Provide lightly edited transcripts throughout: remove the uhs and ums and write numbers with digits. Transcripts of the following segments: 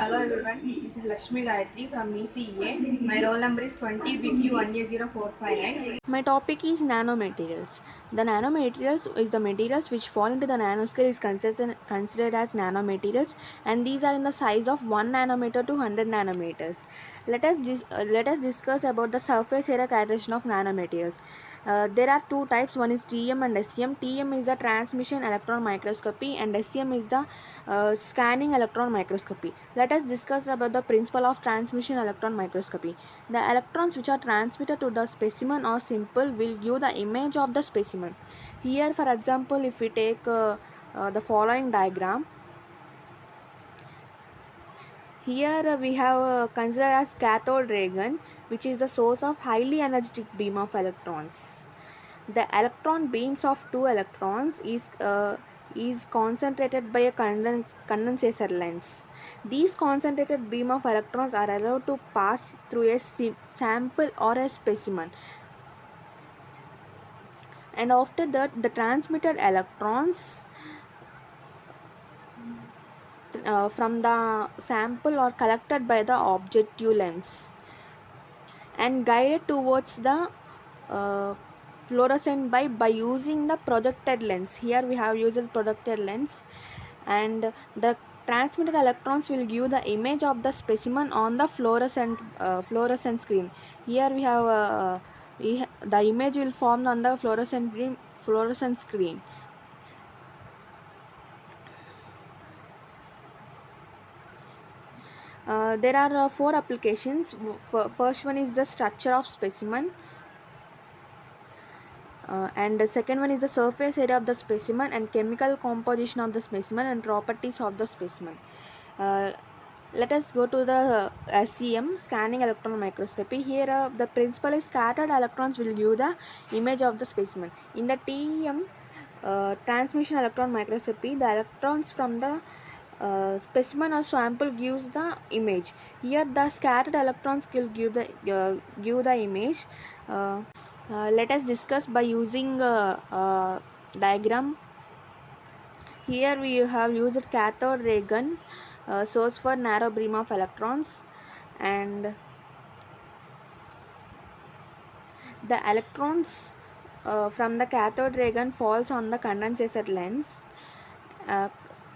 Hello everyone, this is Lakshmi Gayatri from ECEA. My roll number is 20BQ180459. My topic is nanomaterials. The nanomaterials is the materials which fall into the nanoscale is considered as nanomaterials, and these are in the size of 1 nanometer to 100 nanometers. Let us discuss about the surface area characterization of nanomaterials. There are two types. One is TM and SEM. TM is the transmission electron microscopy, and SEM is the scanning electron microscopy. Let us discuss about the principle of transmission electron microscopy. The electrons which are transmitted to the specimen or sample will give the image of the specimen. Here, for example, if we take the following diagram, here we have considered as cathode ray gun, which is the source of highly energetic beam of electrons. The electron beams of two electrons is concentrated by a condenser lens. These concentrated beam of electrons are allowed to pass through a sample or a specimen, and after that the transmitted electrons from the sample are collected by the objective lens and guided towards the uh, fluorescent by using the projected lens. Here we have used projected lens, and the transmitted electrons will give the image of the specimen on the fluorescent screen. Here we have the image will form on the fluorescent screen. There are four applications. First one is the structure of specimen, and the second one is the surface area of the specimen and chemical composition of the specimen and properties of the specimen. Uh, Let us go to the SEM, scanning electron microscopy. Here the principle is scattered electrons will give the image of the specimen. In the TEM, transmission electron microscopy, the electrons from the specimen or sample gives the image. Here the scattered electrons will give the image. Let us discuss by using diagram. Here we have used cathode ray gun, source for narrow beam of electrons, and the electrons from the cathode ray gun falls on the condenser lens uh,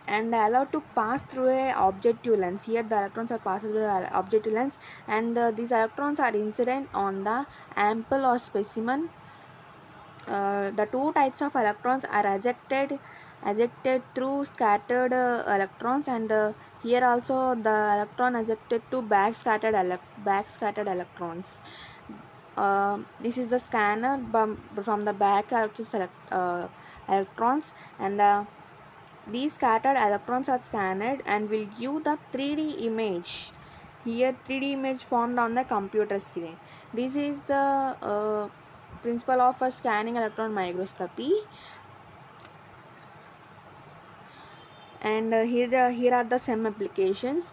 and allowed to pass through a objective lens. Here the electrons are passed through the objective lens, and these electrons are incident on the ample or specimen. The two types of electrons are ejected through scattered electrons, and here also the electron ejected to back scattered electrons. This is the scanner from the back electrons, and these scattered electrons are scanned and will give the 3D image. Here 3D image formed on the computer screen. This is the principle of a scanning electron microscopy, and here are the SEM applications.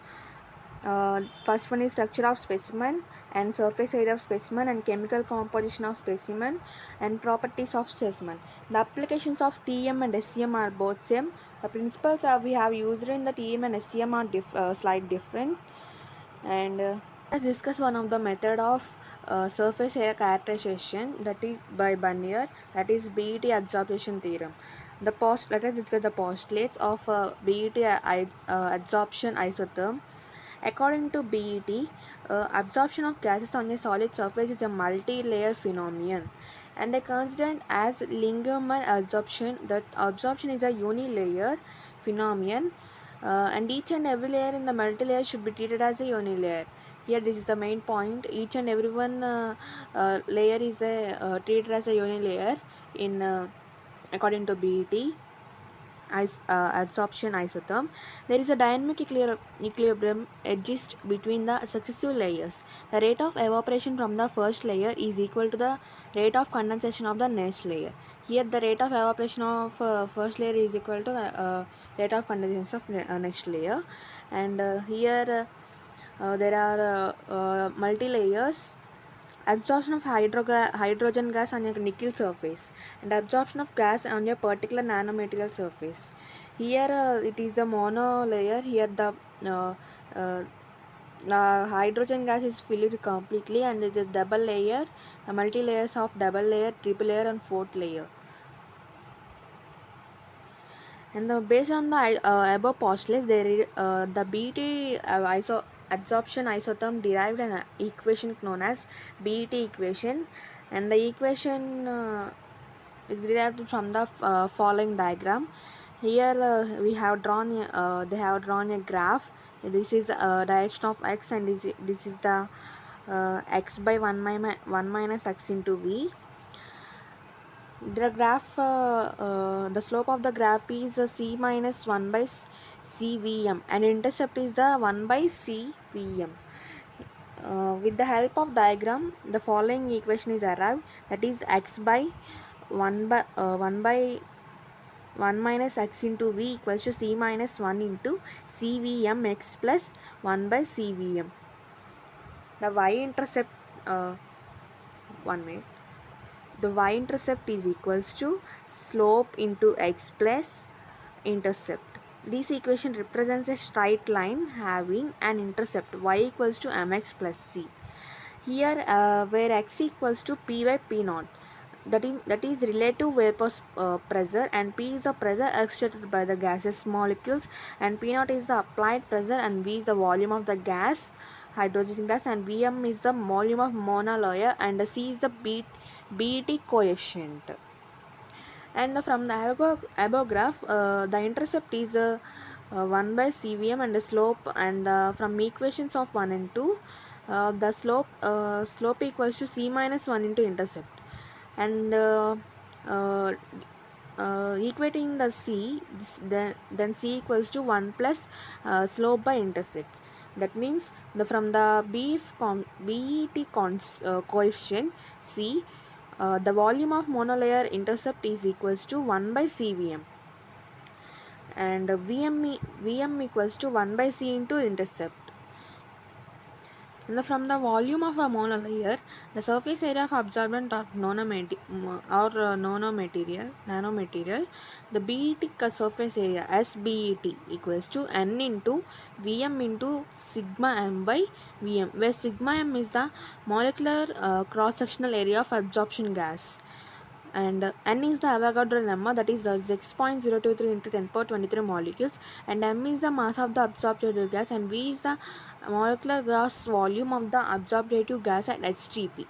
First one is structure of specimen and surface area of specimen and chemical composition of specimen and properties of specimen. The applications of TM and SEM are both same. The principles we have used in the TM and SEM are slight different. And let's discuss one of the method of surface area characterization, that is by Barnier, that is BET absorption theorem. Let us discuss the postulates of BET absorption isotherm. According to BET, absorption of gases on a solid surface is a multi-layer phenomenon, and they consider as Lingemann absorption that absorption is a unilayer phenomenon, and each and every layer in the multi-layer should be treated as a unilayer. Here this is the main point. Each and every one layer is treated as a unilayer in according to BET absorption isotherm. There is a dynamic equilibrium exists between the successive layers. The rate of evaporation from the first layer is equal to the rate of condensation of the next layer. Here the rate of evaporation of first layer is equal to rate of condensation of next layer, and here there are multi layers. Absorption of hydrogen gas on a nickel surface and absorption of gas on a particular nanomaterial surface. Here it is the mono layer. Here the uh, uh, the hydrogen gas is filled completely, and it is double layer, the multi layers of double layer, triple layer, and fourth layer. And based on the above postulates, the BET adsorption isotherm derived an equation known as BET equation, and the equation is derived from the following diagram. Here we have drawn they have drawn a graph. This is direction of x, and this is the x by 1 minus x into v. The graph the slope of the graph is c minus 1 by cvm, and intercept is the 1 by cvm. With the help of diagram, the following equation is arrived, that is x by 1 by 1 minus x into v equals to c minus 1 into cvm x plus 1 by cvm. The y-intercept, uh, 1 minute. The y-intercept is equals to slope into x plus intercept. This equation represents a straight line having an intercept y equals to mx plus c. Here where x equals to p by p naught, that is relative vapor pressure, and p is the pressure exerted by the gaseous molecules, and p naught is the applied pressure, and v is the volume of the gas, hydrogen gas, and vm is the volume of monolayer, and the c is the BET coefficient. And from the above graph, the intercept is 1 by cvm, and the slope, and from equations of 1 and 2, the slope equals to c minus 1 into intercept, and uh, equating the c, then c equals to 1 plus slope by intercept. That means from the BET coefficient c, the volume of monolayer intercept is equals to 1 by cvm, and vm equals to 1 by c into intercept. And from the volume of a monolayer, the surface area of absorbent or nanomaterial, the BET surface area SBET equals to n into Vm into sigma m by Vm, where sigma m is the molecular cross-sectional area of absorption gas, and n is the Avogadro number, that is 6.023 into 10 power 23 molecules, and m is the mass of the absorptive gas, and v is the molecular gross volume of the absorptive gas at HTP.